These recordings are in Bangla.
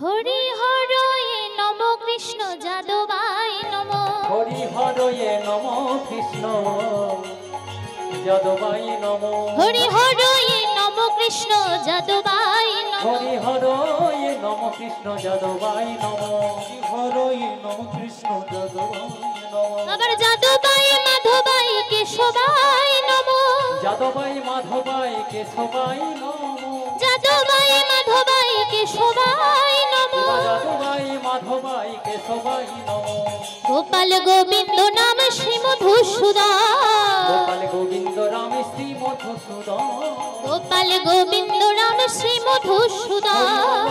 হরি হরয়ে নম কৃষ্ণ যাদবায় নম। হরি হরয়ে নম কৃষ্ণ যাদবায় নম। হরি হরয়ে নম কৃষ্ণ যাদবায় নম। হরি হরয়ে নম কৃষ্ণ যাদবায় নম। হরয়ে নম কৃষ্ণ যাদবায় নম। আবার যাদবায় মাধবায় কেশবায় নম। যাদবায় মাধবায় কেশবায় নম। যাদবায় মাধবায় কেশবায় নম। যাদবায় মাধবায় কেশবায় নম। গোপাল গোবিন্দ নাম শ্রী মধুসূদন। গোপাল গোবিন্দ রাম শ্রী মধুসূদন। গোপাল গোবিন্দ রাম শ্রী মধুসূদন।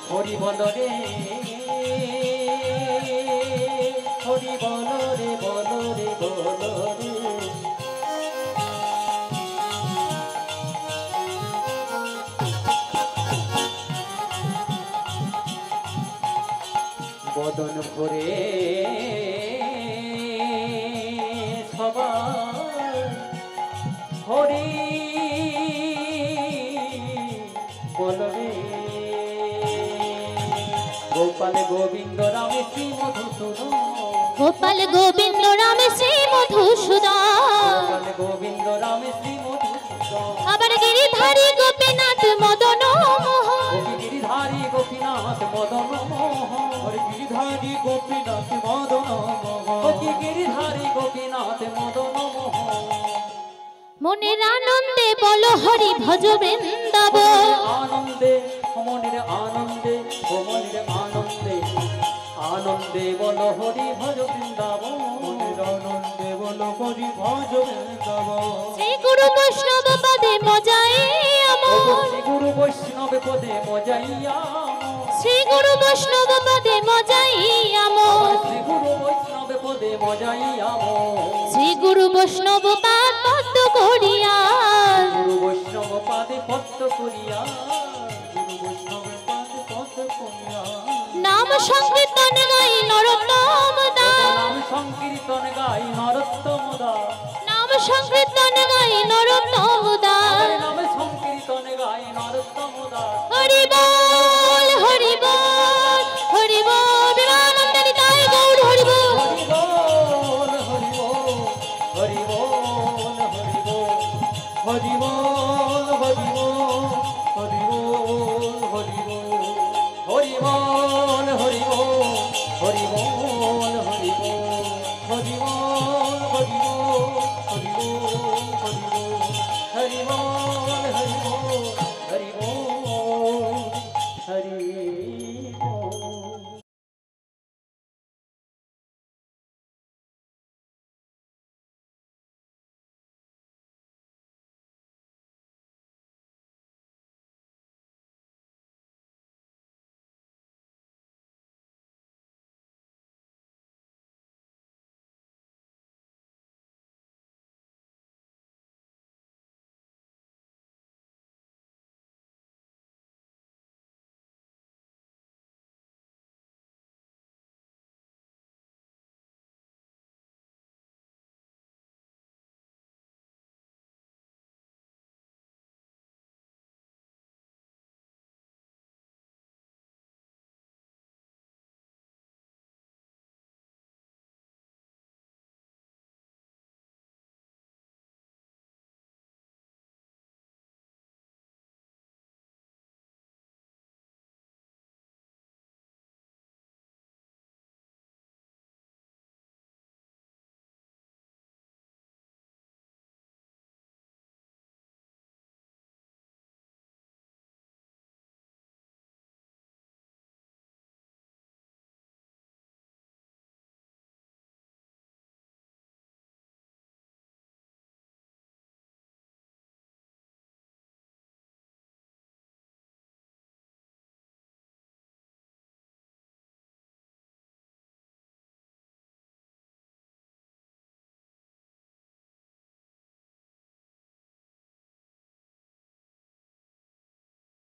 হরি বল রে হরি বল রে বল রে বল রে। বদন ভরে সবাই হরি বল রে। গোপাল গোবিন্দ রাম শ্রী মধুসূদন। গোপাল গোবিন্দ রাম শ্রী মধুসূদন। গোপাল গোবিন্দ রাম শ্রী মধুসূদন। আবার গিরিধারী গোপীনাথ মদন মোহন। গিরিধারী গোপীনাথ মদন মোহন। হরি গিরিধারী গোপীনাথ মদন মোহন। গিরিধারী গোপীনাথ মদন মোহন। মনের আনন্দে বল হরি ভজ বৃন্দাবন। আনন্দে মনের আনন্দে মনের আনন্দে আনন্দে বল হরি ভজ বৃন্দাবন। মনের আনন্দে বল হরি ভজ বৃন্দাবন। শ্রী গুরু বৈষ্ণব পদে মজাই আমন। শ্রী গুরু বৈষ্ণব পদে মজাইয়া। শ্রী গুরু বৈষ্ণব পদে মজাই আমন। শ্রী গুরু বৈষ্ণব পদে মজাইয়া। শ্রী গুরু বৈষ্ণব পাদ পদ্ম করিয়া। গুরু বৈষ্ণব পাদে পদ্ম করিয়া। গুরু বৈষ্ণব পাদ পদ করিয়া। নাম সংকীর্তন গাই নরোত্তম দাস। নাম সংকীর্তন গাই নরোত্তম দাস। নাম সংকীর্তন গাই নরোত্তম দাস। নাম সংকীর্তন গাই নরোত্তম দাস। হরি বল